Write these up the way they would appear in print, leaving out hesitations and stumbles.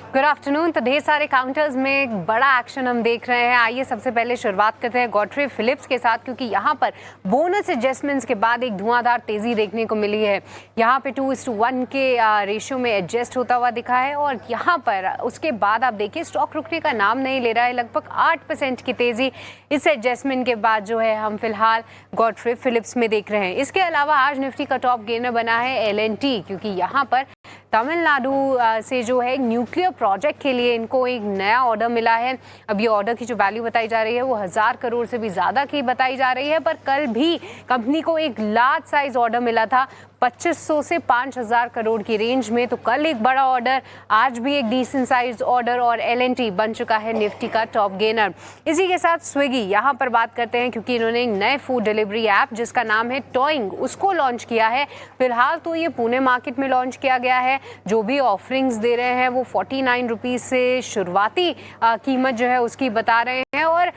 Good afternoon. तो ढेर सारे काउंटर्स में एक बड़ा एक्शन हम देख रहे हैं। आइए सबसे पहले शुरुआत करते हैं गॉडफ्रे फिलिप्स के साथ, क्योंकि यहाँ पर बोनस एडजस्टमेंट्स के बाद एक धुआंधार तेजी देखने को मिली है। यहाँ पे 2:1 के रेशियो में एडजस्ट होता हुआ दिखा है और यहाँ पर उसके बाद आप देखिए स्टॉक रुकने का नाम नहीं ले रहा है। लगभग 8% की तेजी इस एडजस्टमेंट के बाद जो है हम फिलहाल गॉडफ्रे फिलिप्स में देख रहे हैं। इसके अलावा आज निफ्टी का टॉप गेनर बना है LNT, क्योंकि यहाँ पर तमिलनाडु से जो है न्यूक्लियर प्रोजेक्ट के लिए इनको एक नया ऑर्डर मिला है। अब ये ऑर्डर की जो वैल्यू बताई जा रही है वो 1000 करोड़ से भी ज़्यादा की बताई जा रही है। पर कल भी कंपनी को एक लार्ज साइज ऑर्डर मिला था 2500 से 5000 करोड़ की रेंज में। तो कल एक बड़ा ऑर्डर, आज भी एक डिसेंट साइज ऑर्डर और LNT बन चुका है निफ्टी का टॉप गेनर। इसी के साथ स्विगी यहाँ पर बात करते हैं, क्योंकि इन्होंने एक नए फूड डिलीवरी ऐप जिसका नाम है टॉइंग उसको लॉन्च किया है। फिलहाल तो ये पुणे मार्केट में लॉन्च किया गया है। जो भी ऑफरिंग्स दे रहे हैं वो 49 रुपीज़ से शुरुआती कीमत जो है उसकी बता रहे हैं। और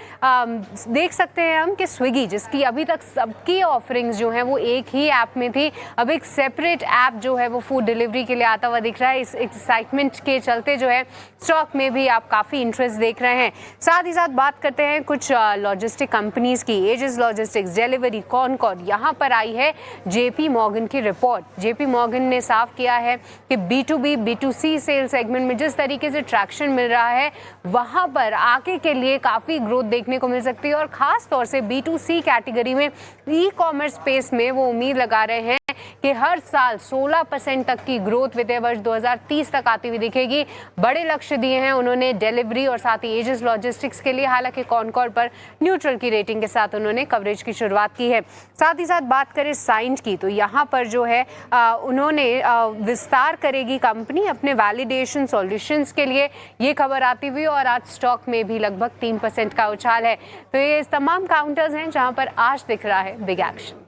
देख सकते हैं हम कि स्विगी, जिसकी अभी तक सबकी ऑफरिंग्स जो है वो एक ही ऐप में थी, अब एक सेपरेट ऐप जो है वो फूड डिलीवरी के लिए आता हुआ दिख रहा है। इस एक्साइटमेंट के चलते जो है स्टॉक में भी आप काफ़ी इंटरेस्ट देख रहे हैं। साथ ही साथ बात करते हैं कुछ लॉजिस्टिक कंपनीज की। एजिस लॉजिस्टिक्स, डिलीवरी, कॉनकॉर्ड, यहाँ पर आई है JP मॉर्गन की रिपोर्ट। JP मॉर्गन ने साफ किया है कि B2B B2C सेल सेगमेंट में जिस तरीके से ट्रैक्शन मिल रहा है वहाँ पर आगे के लिए काफ़ी ग्रोथ देखने को मिल सकती है। और ख़ास तौर से B2C कैटेगरी में ई-कॉमर्स स्पेस में वो उम्मीद लगा रहे हैं कि हर साल 16% तक की ग्रोथ वित्तीय वर्ष 2030 तक आती हुई दिखेगी। बड़े लक्ष्य दिए हैं उन्होंने डिलीवरी और साथ ही एजिस लॉजिस्टिक्स के लिए। हालांकि कॉनकॉर्ड पर न्यूट्रल की रेटिंग के साथ उन्होंने कवरेज की शुरुआत की है। साथ ही साथ बात करें साइंट की, तो यहाँ पर जो है उन्होंने विस्तार करेगी कंपनी अपने वैलिडेशन सॉल्यूशंस के लिए, ये खबर आती हुई और आज स्टॉक में भी लगभग 3% का उछाल है। तो ये तमाम काउंटर्स हैं जहाँ पर आज दिख रहा है बिग एक्शन।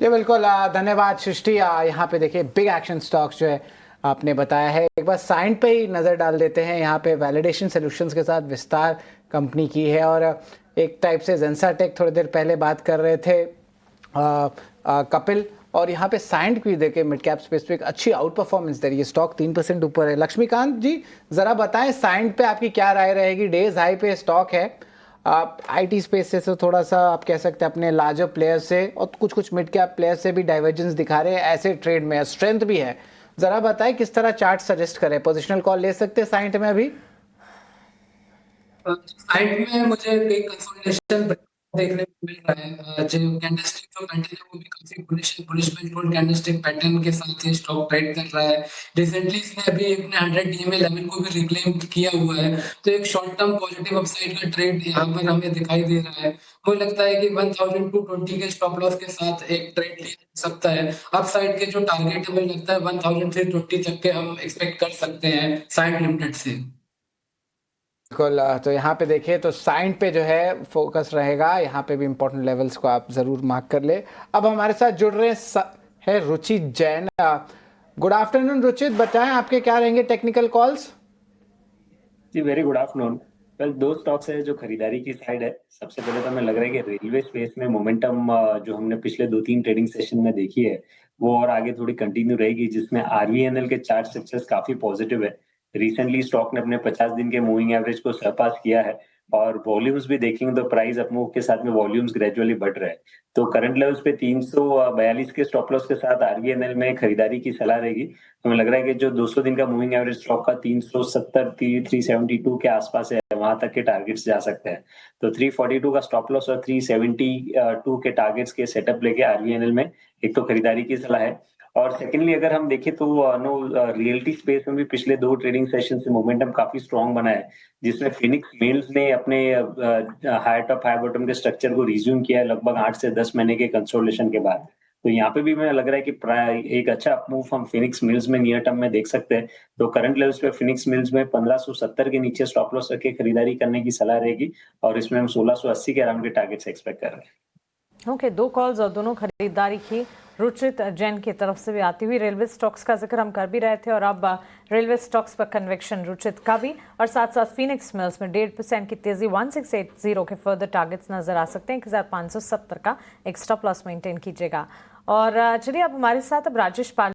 जी बिल्कुल, धन्यवाद सृष्टि। यहाँ पे देखिए बिग एक्शन स्टॉक्स जो है आपने बताया है। एक बार साइंट पे ही नज़र डाल देते हैं। यहाँ पे वैलिडेशन सॉल्यूशंस के साथ विस्तार कंपनी की है और एक टाइप से जेंसाटेक थोड़ी देर पहले बात कर रहे थे कपिल, और यहाँ पे साइंट भी देखिए मिड कैप स्पेस पे एक अच्छी आउट परफॉर्मेंस दे रही है। स्टॉक 3% ऊपर है। लक्ष्मीकांत जी ज़रा बताएं साइंट पे आपकी क्या राय रहेगी? डेज हाई पे स्टॉक है, आप IT स्पेस से तो थोड़ा सा आप कह सकते हैं अपने लार्जर प्लेयर्स से और कुछ मिड कैप प्लेयर्स से भी डाइवर्जेंस दिखा रहे हैं। ऐसे ट्रेड में स्ट्रेंथ भी है। जरा बताएं किस तरह चार्ट सजेस्ट करें? पोजिशनल कॉल ले सकते हैं साइंट में अभी? साइड में मुझे एक कंसोलिडेशन देखने को मिल रहा है। जो कैंडलस्टिक जो पैटर्न है वो भी काफी बुलिश बेंचमार्क कैंडलस्टिक पैटर्न के साथ ये स्टॉक ट्रेड कर रहा है। रिसेंटली इसने अभी अपने 100 DMA लेवल को भी रिक्लेम किया हुआ है, तो एक शॉर्ट टर्म पॉजिटिव अपसाइड का ट्रेड यहाँ पर हमें दिखाई दे रहा है। मुझे लगता है कि 1220 के स्टॉप लॉस के साथ एक ट्रेड लिया जा सकता है। अपसाइड के जो टारगेट है मुझे लगता है 1320 तक के हम एक्सपेक्ट कर सकते हैं साइड लिमिटेड से। बिल्कुल, तो यहाँ पे देखिए तो साइंट पे जो है फोकस रहेगा। यहाँ पे भी इंपॉर्टेंट लेवल्स को आप ज़रूर मार्क कर ले। अब हमारे साथ जुड़ रहे हैं रुचित जैन। गुड आफ्टरनून रुचित, बताएं आपके क्या रहेंगे टेक्निकल कॉल्स? जी वेरी गुड आफ्टरनून। वेल, दो स्टॉक्स है जो खरीदारी की साइड है। सबसे पहले तो हमें लग रहा है कि रेलवे स्पेस में मोमेंटम जो हमने पिछले 2-3 ट्रेडिंग सेशन में देखी है वो और आगे थोड़ी कंटिन्यू रहेगी, जिसमें RVNL के चार्ट स्ट्रक्चर्स काफी पॉजिटिव है। रिसेंटली स्टॉक ने अपने 50 दिन के मूविंग एवरेज को सरपास किया है और वॉल्यूम्स भी देखेंगे तो प्राइस अपमूव के साथ में वॉल्यूम्स ग्रेजुअली बढ़ रहे हैं। तो करंट लेवल्स पे 342 के स्टॉप लॉस के साथ RVNL में खरीदारी की सलाह रहेगी। हमें लग रहा है कि जो 200 दिन का मूविंग एवरेज स्टॉक का 370 372 के आसपास है, वहां तक के टारगेट्स जा सकते हैं। तो 342 का स्टॉप लॉस और 372 के टारगेट्स के सेटअप लेके RVNL में एक तो खरीदारी की सलाह है। और सेकेंडली अगर हम देखें तो रियल्टी स्पेस में भी पिछले 2 ट्रेडिंग सेशन से मोमेंटम काफी स्ट्रॉन्ग बना है, जिसमें फिनिक्स मिल्स ने अपने हाई टॉप हाई बॉटम के स्ट्रक्चर को रिज्यूम किया है लगभग 8 से 10 महीने के कंसोलिडेशन के बाद। तो यहाँ पे भी मुझे लग रहा है कि एक अच्छा अपमूव हम फिनिक्स मिल्स में नियर टर्म में देख सकते हैं। तो करंट लेवल्स पे फिनिक्स मिल्स में 1570 के नीचे स्टॉप लॉस रख के खरीदारी करने की सलाह रहेगी और इसमें हम 1680 के अराउंड के टारगेट्स एक्सपेक्ट कर रहे हैं। ओके, दो कॉल्स और दोनों खरीदारी की रुचित जैन की तरफ से भी आती हुई। रेलवे स्टॉक्स का जिक्र हम कर भी रहे थे और अब रेलवे स्टॉक्स पर कन्वेक्शन रुचित का भी, और साथ साथ फिनिक्स मिल्स में 1.5% की तेजी, 1680 के फर्दर टारगेट्स नजर आ सकते हैं। 1570 का एक स्टॉप लॉस मेंटेन कीजिएगा। और चलिए अब हमारे साथ अब राजेश पाल